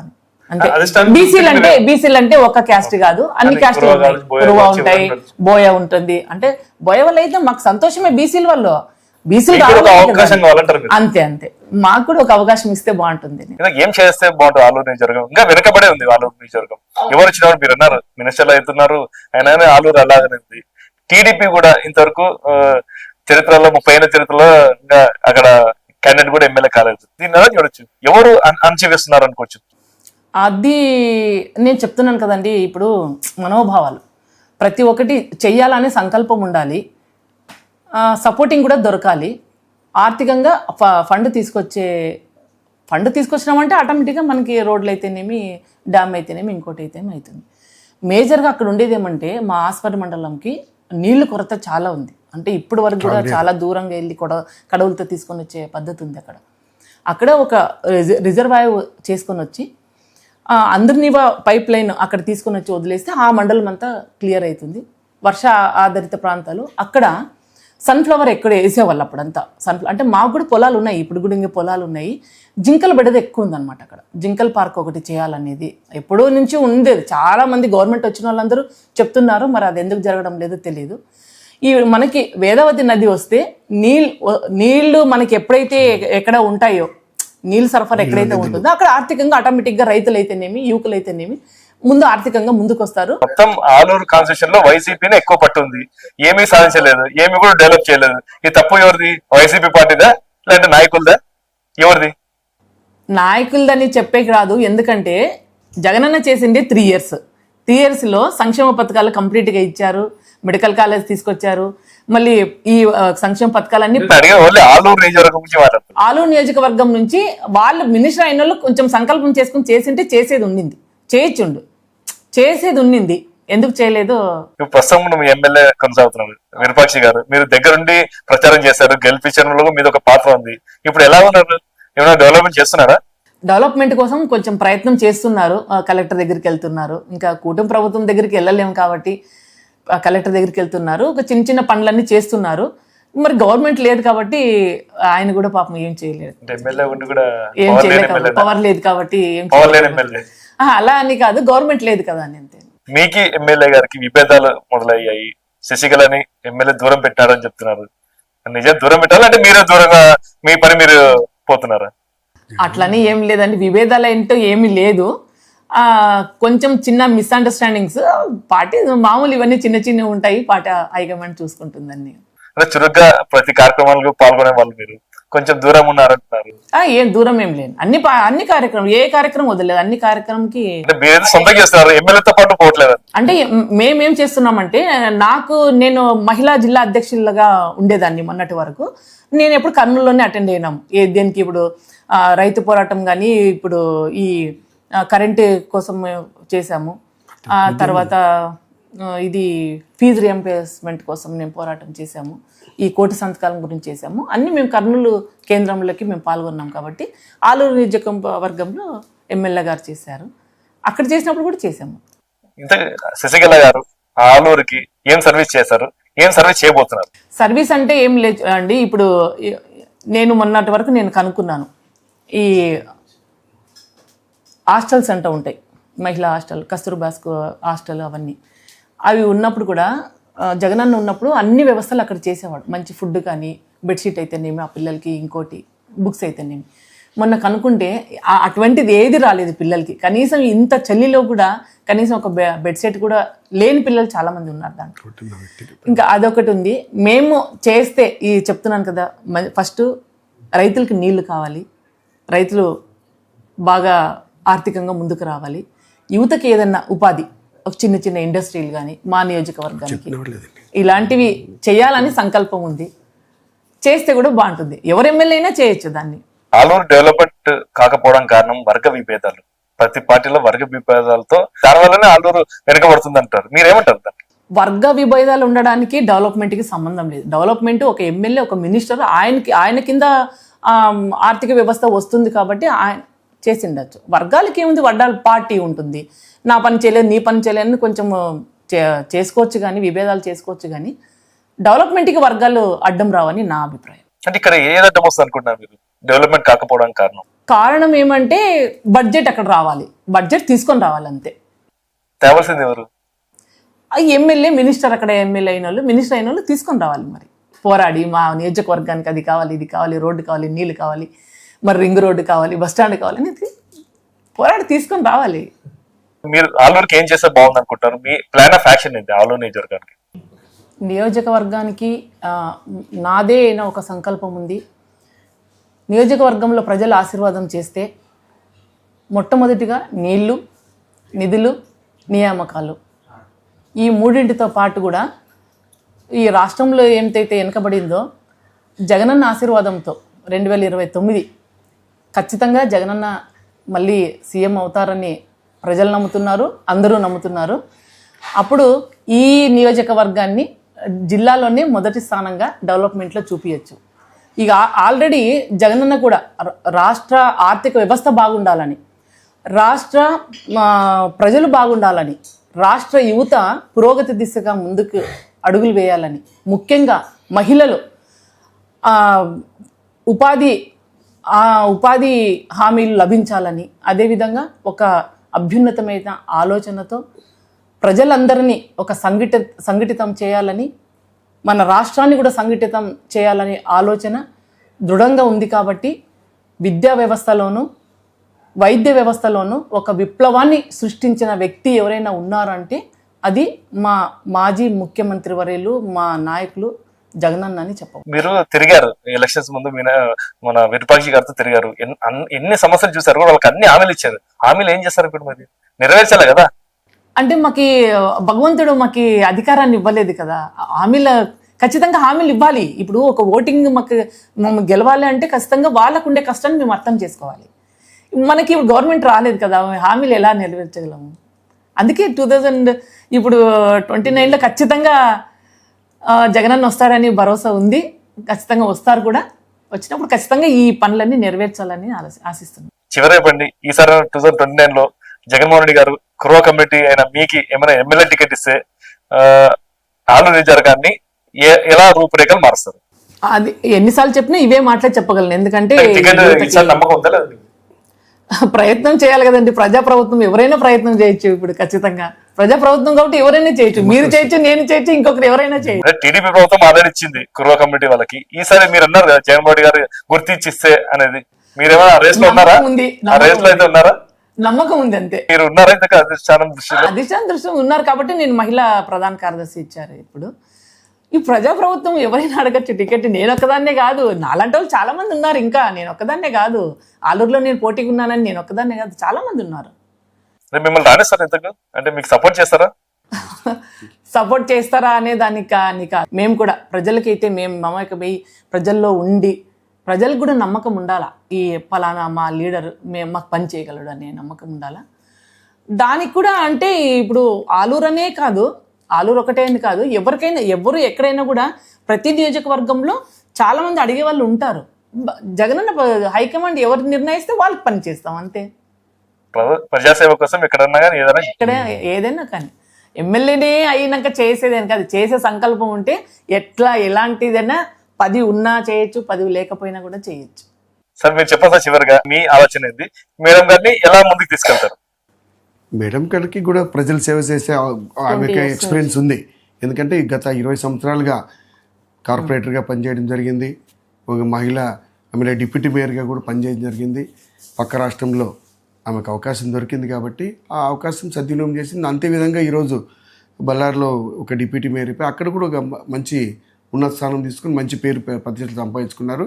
అంటే బీసీలు అంటే ఒక క్యాస్ట్ కాదు, అన్ని క్యాస్టులు ఉంటాయి. కురువ ఉంటాయి, బోయ ఉంటుంది. అంటే బోయ వల్ల అయితే మాకు సంతోషమే, బీసీల వల్ల బీసీలు అంతే అంతే మాకు కూడా ఒక అవకాశం ఇస్తే బాగుంటుంది. ఏం చేస్తే బాగుంటుంది ఆలూరు నియోజకవర్గం? ఇంకా వెనకబడే ఉంది ఆలూరు నియోజకవర్గం. ఎవరు వచ్చినప్పుడు మీరు అన్నారు మినిస్టర్లు అవుతున్నారు, అయినా ఆలూరు అలాగనే ఉంది. టీడీపీ కూడా ఇంతవరకు చరిత్రలో 30 ఏళ్ళ చరిత్రలో ఇంకా అక్కడ క్యాండిడేట్ కూడా ఎమ్మెల్యే కాలేదు. దీన్ని ఎలా చూడొచ్చు? ఎవరు అణచివేస్తున్నారు అనుకోవచ్చు? అది నేను చెప్తున్నాను కదండి, ఇప్పుడు మనోభావాలు ప్రతి ఒక్కటి చెయ్యాలనే సంకల్పం ఉండాలి, సపోర్టింగ్ కూడా దొరకాలి. ఆర్థికంగా ఫండ్ తీసుకొచ్చినామంటే ఆటోమేటిక్గా మనకి రోడ్లు అయితేనేమి, డ్యామ్ అయితేనేమి, ఇంకోటి అయితేనేమి అవుతుంది. మేజర్గా అక్కడ ఉండేది ఏమంటే మా ఆస్పరి మండలంకి నీళ్లు కొరత చాలా ఉంది. అంటే ఇప్పటి వరకు కూడా చాలా దూరంగా వెళ్ళి కడవలతో తీసుకొని వచ్చే పద్ధతి ఉంది. అక్కడ ఒక రిజర్వాయర్ చేసుకొని వచ్చి అందరినీ పైప్ లైన్ అక్కడ తీసుకొని వచ్చి వదిలేస్తే ఆ మండలం అంతా క్లియర్ అవుతుంది. వర్ష ఆధారిత ప్రాంతాలు అక్కడ సన్ఫ్లవర్ ఎక్కడ వేసేవాళ్ళు అప్పుడంతా. అంటే మాకు కూడా పొలాలు ఉన్నాయి, ఇప్పుడు కూడా ఇంకా పొలాలు ఉన్నాయి. జింకల బిడ్డది ఎక్కువ ఉందన్నమాట అక్కడ. జింకల్ పార్క్ ఒకటి చేయాలనేది ఎప్పుడో నుంచి ఉండేది. చాలా మంది గవర్నమెంట్ వచ్చిన వాళ్ళందరూ చెప్తున్నారు, మరి అది ఎందుకు జరగడం లేదో తెలియదు. ఈ మనకి వేదావతి నది వస్తే నీళ్లు మనకి ఎప్పుడైతే ఎక్కడ ఉంటాయో, నీళ్ళు సరఫరా ఎక్కడైతే ఉంటుందో అక్కడ ఆర్థికంగా ఆటోమేటిక్గా రైతులు అయితేనేమి, యువకులు అయితేనేమి ముందు ఆర్థికంగా ముందుకు వస్తారు. మొత్తం ఆలూరు కాన్స్టిట్యూషన్ లో వైసీపీనే ఎక్కువ పట్టు ఉంది, ఏమీ సాధించలేదు, ఏమి కూడా డెవలప్ చేయలేదు. ఈ తప్పు ఎవరిది? వైసీపీ పార్టీదా లేదంటే నాయకులదా? ఎవరిది? నాయకులదని చెప్పేకి రాదు. ఎందుకంటే జగనన్న చేసింది 3 years. 3 yearsలో సంక్షేమ పథకాలు కంప్లీట్గా ఇచ్చారు, మెడికల్ కాలేజ్ తీసుకొచ్చారు. మళ్ళీ ఈ సంక్షేమ పథకాలన్నీ ఆలూరు నియోజకవర్గం నుంచి వాళ్ళు మినిస్టర్ అయిన వాళ్ళు కొంచెం సంకల్పం చేసుకుని చేసింటే చేసేది ఉన్నింది. ఎందుకు చేయలేదు? ప్రస్తుతం ఎమ్మెల్యే కొనసాగుతున్నారు విరూపాక్షి గారు, మీరు దగ్గరుండి ప్రచారం చేశారు, గెలిపించడంలో మీద ఒక పాత్ర ఉంది. ఇప్పుడు ఎలా ఉన్నారు? ఏమైనా డెవలప్మెంట్ చేస్తున్నారా? డెవలప్మెంట్ కోసం కొంచెం ప్రయత్నం చేస్తున్నారు. కలెక్టర్ దగ్గరికి వెళ్తున్నారు. ఇంకా కూటమి ప్రభుత్వం దగ్గరికి వెళ్ళలేము కాబట్టి కలెక్టర్ దగ్గరికి వెళ్తున్నారు. ఒక చిన్న పనులన్నీ చేస్తున్నారు. మరి గవర్నమెంట్ లేదు కాబట్టి ఆయన కూడా పాపం ఏం చేయలేదు. ఏం చేయలేదు, పవర్ లేదు కాబట్టి అలా అని కాదు, గవర్నమెంట్ లేదు కదా అని అంతే. మీకు ఎమ్మెల్యే గారికి విభేదాలు మొదలయ్యాయి, శశికళని ఎమ్మెల్యే దూరం పెట్టారని చెప్తున్నారు. నిజం దూరం పెట్టాలంటే మీరే దూరంగా మీ పని మీరు పోతున్నారా? అట్లని ఏం లేదండి, విభేదాలు ఏంటో ఏమీ లేదు. కొంచెం చిన్న మిస్అండర్స్టాండింగ్స్, పార్టీ మామూలు ఇవన్నీ చిన్న ఉంటాయి, పార్టీ హైకమాండ్ చూసుకుంటుందండి. చురుగ్గా ప్రతి కార్యక్రమాలకు పాల్గొనే వాళ్ళు మీరు, కొంచెం దూరం ఉన్నారంటున్నారు. ఏం దూరం ఏం లేదు, అన్ని కార్యక్రమం, ఏ కార్యక్రమం వదలలేదు, అన్ని కార్యక్రమంకి. అంటే మీరేదో సొంతంగా చేస్తున్నారు, ఎమ్మెల్యేతో పాటు పోవట్లేదు. అంటే మేమేం చేస్తున్నామంటే, నేను మహిళా జిల్లా అధ్యక్షులుగా ఉండేదాన్ని మొన్నటి వరకు. నేను ఎప్పుడు కర్నూలులోనే అటెండ్ అయినాము. దేనికి ఇప్పుడు రైతు పోరాటం కానీ, ఇప్పుడు ఈ కరెంటు కోసం చేశాము, తర్వాత ఇది ఫీజు రియంబర్స్మెంట్ కోసం నేను పోరాటం చేశాము, ఈ కోటి సంతకాలం గురించి చేశాము. అన్నీ మేము కర్నూలు కేంద్రంలోకి మేము పాల్గొన్నాం. కాబట్టి ఆలూరు నియోజకవర్గంలో ఎమ్మెల్యే గారు చేశారు, అక్కడ చేసినప్పుడు కూడా చేశాము. ఇంత శశికళ గారు ఆలూరుకి ఏం సర్వీస్ చేశారు, ఏం సర్వీస్ చేయబోతున్నారు? సర్వీస్ అంటే ఏం లేదు అండి. ఇప్పుడు నేను మొన్నటి వరకు నేను కనుక్కున్నాను, ఈ హాస్టల్స్ అంటూ ఉంటాయి, మహిళా హాస్టల్, కస్తూర్బా హాస్టల్, అవన్నీ అవి ఉన్నప్పుడు కూడా జగనన్న ఉన్నప్పుడు అన్ని వ్యవస్థలు అక్కడ చేసేవాడు. మంచి ఫుడ్ కానీ, బెడ్షీట్ అయితేనేమి, ఆ పిల్లలకి ఇంకోటి బుక్స్ అయితేనేమి. మొన్న కనుక్కుంటే అటువంటిది ఏది రాలేదు పిల్లలకి. కనీసం ఇంత చలిలో కూడా కనీసం ఒక బెడ్షీట్ కూడా లేని పిల్లలు చాలామంది ఉన్నారు దాంట్లో. ఇంకా అదొకటి ఉంది. మేము చేస్తే చెప్తున్నాను కదా, ఫస్ట్ రైతులకి నీళ్లు కావాలి, రైతులు బాగా ఆర్థికంగా ముందుకు రావాలి, యువతకి ఏదన్నా ఉపాధి, ఒక చిన్న చిన్న ఇండస్ట్రీలు కానీ మా నియోజకవర్గానికి ఇలాంటివి చేయాలని సంకల్పం ఉంది. చేస్తే కూడా బాగుంటుంది, ఎవరు ఎమ్మెల్యే అయినా చేయొచ్చు దాన్ని. ఆలూరు డెవలప్మెంట్ కాకపోవడం కారణం వర్గ విభేదాలు. ప్రతి పార్టీలో వర్గ విభేదాలతో దానివల్లనే ఆలూరు వెనుకబడుతుంది అంటారు, మీరేమంటారు? వర్గ విభేదాలు ఉండడానికి డెవలప్మెంట్కి సంబంధం లేదు. డెవలప్మెంట్ ఒక ఎమ్మెల్యే, ఒక మినిస్టర్, ఆయన కింద ఆర్థిక వ్యవస్థ వస్తుంది కాబట్టి ఆయన చేసి ఉండొచ్చు. వర్గాలకి ఏముంది, వర్గాల పార్టీ ఉంటుంది, నా పని చేయలేదు, నీ పని చేయలేదు కొంచెం చేసుకోవచ్చు కానీ, విభేదాలు చేసుకోవచ్చు కానీ డెవలప్మెంట్కి వర్గాలు అడ్డం రావని నా అభిప్రాయం. అంటే ఇక్కడ ఏది అడ్డం వస్తుంది అనుకుంటున్నారు మీరు డెవలప్మెంట్ కాకపోవడానికి కారణం ఏమంటే బడ్జెట్ అక్కడ రావాలి, బడ్జెట్ తీసుకొని రావాలి అంతే. తేవాల్సింది ఎవరు? ఎమ్మెల్యే, మినిస్టర్, అక్కడ ఎమ్మెల్యే అయిన వాళ్ళు, మినిస్టర్ అయిన వాళ్ళు తీసుకొని రావాలి. మరి పోరాడి మా నియోజకవర్గానికి అది కావాలి, ఇది కావాలి, రోడ్డు కావాలి, నీళ్ళు కావాలి, మరి రింగ్ రోడ్డు కావాలి, బస్టాండ్ కావాలి అనేది పోరాడి తీసుకొని రావాలి. మీరు ఆలూరుకి ఏం చేస్తే బాగుంది అనుకుంటారు? మీ ప్లాన్ ఆఫ్ యాక్షన్ ఏంటి ఆలూరు నియోజకవర్గానికి? నియోజకవర్గానికి నాదే అయిన ఒక సంకల్పం ఉంది. నియోజకవర్గంలో ప్రజల ఆశీర్వాదం చేస్తే మొట్టమొదటిగా నీళ్లు, నిధులు, నియామకాలు, ఈ మూడింటితో పాటు కూడా ఈ రాష్ట్రంలో ఏమిటైతే వెనుకబడిందో జగనన్న ఆశీర్వాదంతో 2029 ఖచ్చితంగా జగనన్న మళ్ళీ సీఎం అవుతారని ప్రజలు నమ్ముతున్నారు, అందరూ నమ్ముతున్నారు. అప్పుడు ఈ నియోజకవర్గాన్ని జిల్లాలోనే మొదటి స్థానంగా డెవలప్మెంట్లో చూపించచ్చు. ఇక ఆల్రెడీ జగనన్న కూడా రాష్ట్ర ఆర్థిక వ్యవస్థ బాగుండాలని, రాష్ట్ర ప్రజలు బాగుండాలని, రాష్ట్ర యువత పురోగతి దిశగా ముందుకు అడుగులు వేయాలని, ముఖ్యంగా మహిళలు ఉపాధి హామీలు లభించాలని, అదేవిధంగా ఒక అభ్యున్నతమైన ఆలోచనతో ప్రజలందరినీ ఒక సంఘటితం చేయాలని, మన రాష్ట్రాన్ని కూడా సంఘటితం చేయాలనే ఆలోచన దృఢంగా ఉంది. కాబట్టి విద్యా వ్యవస్థలోనూ వైద్య వ్యవస్థలోనూ ఒక విప్లవాన్ని సృష్టించిన వ్యక్తి ఎవరైనా ఉన్నారంటే అది మా మాజీ ముఖ్యమంత్రి వర్యులు, మా నాయకులు జగనన్న అని చెప్పవు. మీరు తిరిగారు ఎలక్షన్స్ ముందు, మన విరూపాక్షి గారితో తిరిగారు, ఎన్ని సమస్యలు చూసారు, వాళ్ళకి అన్ని హామీలు ఇచ్చారు. హామీలు ఏం చేస్తారు ఇప్పుడు? మరి నెరవేర్చాలి కదా. అంటే భగవంతుడు మాకు అధికారాన్ని ఇవ్వలేదు కదా, ఖచ్చితంగా హామీలు ఇవ్వాలి. ఇప్పుడు ఒక ఓటింగ్ మమ్మల్ని గెలవాలి అంటే ఖచ్చితంగా వాళ్ళకు ఉండే కష్టాన్ని మేము అర్థం చేసుకోవాలి. మనకి ఇప్పుడు గవర్నమెంట్ రాలేదు కదా, హామీలు ఎలా నెరవేర్చగలము? అందుకే 2029లో ఖచ్చితంగా జగనన్న వస్తారని భరోసా ఉంది. ఖచ్చితంగా వస్తారు కూడా. వచ్చినప్పుడు ఖచ్చితంగా ఈ పనులన్నీ నెరవేర్చాలని ఆశిస్తున్నాం. చివరి ఈసారి 2029లో జగన్మోహన్ రెడ్డి గారు కుర్వ కమిటీ అయిన మీకు ఏమైనా ఎమ్మెల్యే టికెట్ ఇస్తే ఆలూరు నియోజకవర్గాన్ని ఎలా రూపురేఖలు మారుస్తారు? అది ఎన్నిసార్లు చెప్పినా ఇవే మాటలే చెప్పగలను. ఎందుకంటే నమ్మకం ఉందా లేదా? ప్రయత్నం చేయాలి కదండి. ప్రజాప్రభుత్వం ఎవరైనా ప్రయత్నం చేయొచ్చు. ఇప్పుడు ఖచ్చితంగా ప్రజాప్రభుత్వం కాబట్టి ఎవరైనా చేయొచ్చు, మీరు చేయొచ్చు, నేను చేయొచ్చు, ఇంకొకరు ఎవరైనా చేయొచ్చు. టీడీపీ ప్రభుత్వం ఆల్రెడీ ఇచ్చింది కుర్వ కమిటీ వాళ్ళకి. ఈసారి మీరు అన్నారు కదా జగన్మోహన్ రెడ్డి గారు గుర్తించిస్తే అనేది, మీరేమైనా రేస్ లో ఉన్నారా? రేస్ లో అయితే ఉన్నారా? నమ్మకం ఉంది అంతే. మీరు ఉన్నారా? అధిష్టానం దృష్టి ఉన్నారు కాబట్టి నేను మహిళా ప్రధాన కార్యదర్శి ఇచ్చారు. ఇప్పుడు ఈ ప్రజాప్రభుత్వం ఎవరైనా అడగచ్చు టికెట్. నేను ఒక్కదాన్నే కాదు, నాలాంటి వాళ్ళు చాలా మంది ఉన్నారు. ఇంకా నేను ఒక్కదాన్నే కాదు, ఆలూరులో నేను పోటీగా ఉన్నానని నేను ఒక్కదాన్నే కాదు, చాలా మంది ఉన్నారు. రేపు మిమ్మల్ని రాణిస్తారు ఇంతకు, అంటే మీకు సపోర్ట్ చేస్తారా? సపోర్ట్ చేస్తారా అనే దానికి కాదు, మేము కూడా ప్రజలకైతే మేము మమేకమై ప్రజల్లో ఉండి ప్రజలకు కూడా నమ్మకం ఉండాలా, ఈ ఫలానా మా లీడర్ మాకు పని చేయగలడు అనే నమ్మకం ఉండాలా. దానికి కూడా అంటే ఇప్పుడు ఆలూరు అనే కాదు, ఆలూరు ఒకటే అని కాదు, ఎవరికైనా ఎవరు ఎక్కడైనా కూడా ప్రతి నియోజకవర్గంలో చాలామంది అడిగే వాళ్ళు ఉంటారు. జగనన్న హైకమాండ్ ఎవరు నిర్ణయిస్తే వాళ్ళకి పని చేస్తాం అంతే. ప్రజాసేవ కోసం ఎక్కడన్నా కానీ ఎక్కడ ఏదైనా కానీ ఎమ్మెల్యేనే అయినాక చేసేదని కాదు, చేసే సంకల్పం ఉంటే ఎట్లా ఎలాంటిదైనా 10 ఉన్నా చేయొచ్చు, 10 లేకపోయినా కూడా చేయొచ్చు. సార్ మీరు చెప్పండి సార్, చివరిగా మీ ఆలోచన ఏంది, మేడం గారిని ఎలా ముందుకు తీసుకెళ్తారు? మేడం గారికి కూడా ప్రజలు సేవ చేసే ఆమెకి ఎక్స్పీరియన్స్ ఉంది. ఎందుకంటే గత 20 సంవత్సరాలుగా కార్పొరేటర్గా పనిచేయడం జరిగింది. ఒక మహిళ ఆమె డిప్యూటీ మేయర్గా కూడా పనిచేయడం జరిగింది. పక్క రాష్ట్రంలో ఆమెకు అవకాశం దొరికింది కాబట్టి ఆ అవకాశం సద్వినియోగం చేసింది. అంతేవిధంగా ఈరోజు బళ్ళారిలో ఒక డిప్యూటీ మేయర్ అయిపోయి అక్కడ కూడా ఒక మంచి ఉన్నత స్థానం తీసుకుని మంచి పేరు ప్రతిష్టలు సంపాదించుకున్నారు.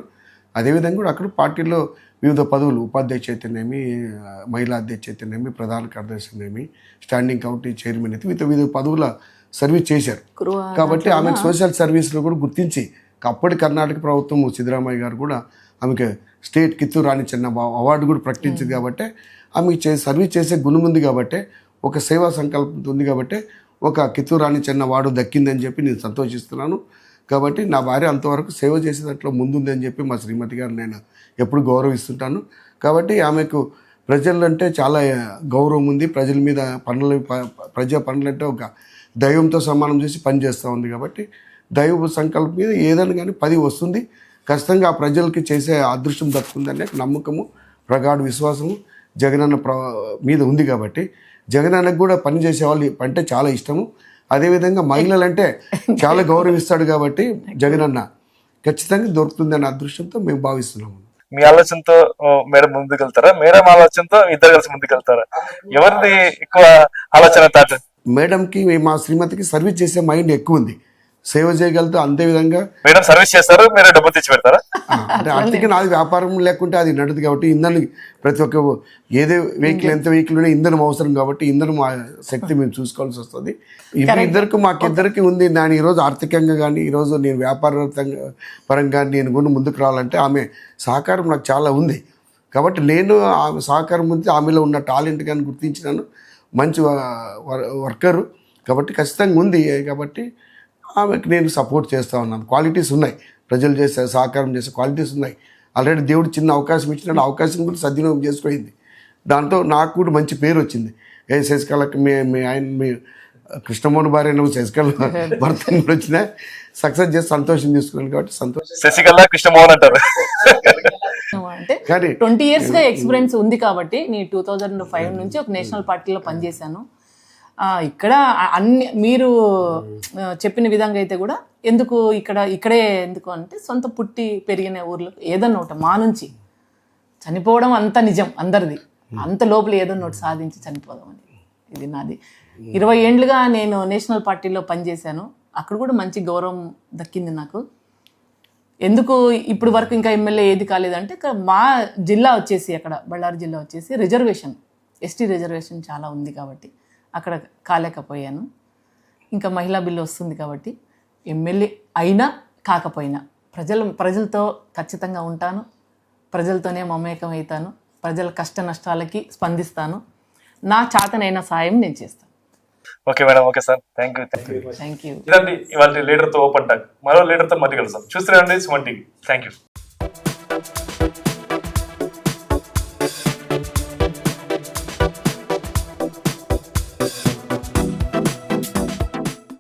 అదేవిధంగా కూడా అక్కడ పార్టీలో వివిధ పదవులు, ఉపాధ్యక్ష అయితేనేమి, మహిళా అధ్యక్ష అయితేనేమి, ప్రధాన కార్యదర్శి అయితేనేమి, స్టాండింగ్ కమిటీ చైర్మన్ అయితే వివిధ పదవుల సర్వీస్ చేశారు. కాబట్టి ఆమెకు సోషల్ సర్వీస్లో కూడా గుర్తించి అప్పటి కర్ణాటక ప్రభుత్వం సిద్ధరామయ్య గారు కూడా ఆమెకు స్టేట్ కిత్తూరు రాణి చెన్న అవార్డు కూడా ప్రకటించింది. కాబట్టి ఆమెకు సర్వీస్ చేసే గుణం ఉంది. కాబట్టి ఒక సేవా సంకల్పం ఉంది. కాబట్టి ఒక కిత్తూరు రాణి చెన్న అవార్డు దక్కిందని చెప్పి నేను సంతోషిస్తున్నాను. కాబట్టి నా భార్య అంతవరకు సేవ చేసే దాంట్లో ముందుంది అని చెప్పి మా శ్రీమతి గారు నేను ఎప్పుడు గౌరవిస్తుంటాను. కాబట్టి ఆమెకు ప్రజలంటే చాలా గౌరవం ఉంది. ప్రజల మీద ప్రజా పనులంటే ఒక దైవంతో సమానం చేసి పనిచేస్తూ ఉంది. కాబట్టి దైవ సంకల్పం మీద ఏదైనా కానీ 10 వస్తుంది. ఖచ్చితంగా ఆ ప్రజలకి చేసే అదృష్టం దక్కుతుందనే నమ్మకము, ప్రగాఢ విశ్వాసము జగనన్న మీద ఉంది. కాబట్టి జగనన్నకు కూడా పని చేసే వాళ్ళు అంటే చాలా ఇష్టము. అదేవిధంగా మహిళలంటే చాలా గౌరవిస్తాడు. కాబట్టి జగనన్న ఖచ్చితంగా దొరుకుతుందనే అదృష్టంతో మేము భావిస్తున్నాము. మీ ఆలోచనతో మేడం ముందుకెళ్తారా, మేడం ఆలోచనతో ఇద్దరు కలిసి ముందుకెళ్తారా? ఎవరిది ఎక్కువ ఆలోచన తాట? మేడంకి మా శ్రీమతికి సర్వీస్ చేసే మైండ్ ఎక్కువ ఉంది, సేవ చేయగలుగుతూ. అంతేవిధంగా మేడం సర్వీస్ చేస్తారు, మీరు డబ్బు తెచ్చి పెడతారా? అంటే ఆర్థిక నాది వ్యాపారం లేకుంటే అది నడదు. కాబట్టి ఇంధనం ప్రతి ఒక్క ఏదే వెహికల్ ఎంత వెహికల్ ఉన్నా ఇంధనం అవసరం. కాబట్టి ఇంధనం శక్తి మేము చూసుకోవాల్సి వస్తుంది. మాకిద్దరికి ఉంది. నేను ఈరోజు ఆర్థికంగా కానీ ఈరోజు నేను వ్యాపార పరంగా నేను కూడా ముందుకు రావాలంటే ఆమె సహకారం నాకు చాలా ఉంది. కాబట్టి నేను ఆమె సహకారం ఉంది. ఆమెలో ఉన్న టాలెంట్ కానీ గుర్తించినాను. మంచి వర్కరు కాబట్టి ఖచ్చితంగా ఉంది. కాబట్టి ఆమెకు నేను సపోర్ట్ చేస్తూ ఉన్నాను. క్వాలిటీస్ ఉన్నాయి, ప్రజలు చేసే సహకారం చేసే క్వాలిటీస్ ఉన్నాయి. ఆల్రెడీ దేవుడు చిన్న అవకాశం ఇచ్చినాడు, అవకాశం కూడా సద్వినియోగం చేసుకోయింది. దాంతో నాకు కూడా మంచి పేరు వచ్చింది. శశికళకి మీ కృష్ణమోహన్ భార్య నువ్వు శశికళ భర్త కూడా వచ్చిన సక్సెస్ చేసి సంతోషం తీసుకున్నాను. కాబట్టి సంతోషం. శశికళ కృష్ణమోహన్ అంటారు. అంటే 20 years గా ఎక్స్పీరియన్స్ ఉంది. కాబట్టి నేను 2005 నుంచి ఒక నేషనల్ పార్టీలో పనిచేశాను. ఇక్కడ అన్ని మీరు చెప్పిన విధంగా అయితే కూడా ఇక్కడే ఎందుకు అంటే సొంత పుట్టి పెరిగిన ఊర్లో ఏదన్నా ఒకటి మా నుంచి చనిపోవడం అంత నిజం అందరిది. అంత లోపల ఏదన్నా ఒకటి సాధించి చనిపోదాం అని ఇది నాది. 20 ఏళ్ళుగా నేను నేషనల్ పార్టీలో పనిచేశాను. అక్కడ కూడా మంచి గౌరవం దక్కింది నాకు. ఎందుకు ఇప్పుడు వరకు ఇంకా ఎమ్మెల్యే ఏది కాలేదంటే మా జిల్లా వచ్చేసి అక్కడ బళ్ళారి జిల్లా వచ్చేసి రిజర్వేషన్, ఎస్టీ రిజర్వేషన్ చాలా ఉంది. కాబట్టి అక్కడ కాలేకపోయాను. ఇంకా మహిళా బిల్లు వస్తుంది. కాబట్టి ఎమ్మెల్యే అయినా కాకపోయినా ప్రజలతో ఖచ్చితంగా ఉంటాను. ప్రజలతోనే మమేకం అవుతాను. ప్రజల కష్ట నష్టాలకి స్పందిస్తాను. నా చాతనైన సాయం నేను చేస్తాను. Okay madam, okay sir, thank you. Thank you. ఇదండి ఇవాళ లీడర్తో ఓపెన్ టాక్. మరో లీడర్తో మళ్ళీ కలుస్తాం. చూస్తూనే ఉండండి సుమన్ టీవీ. Thank you.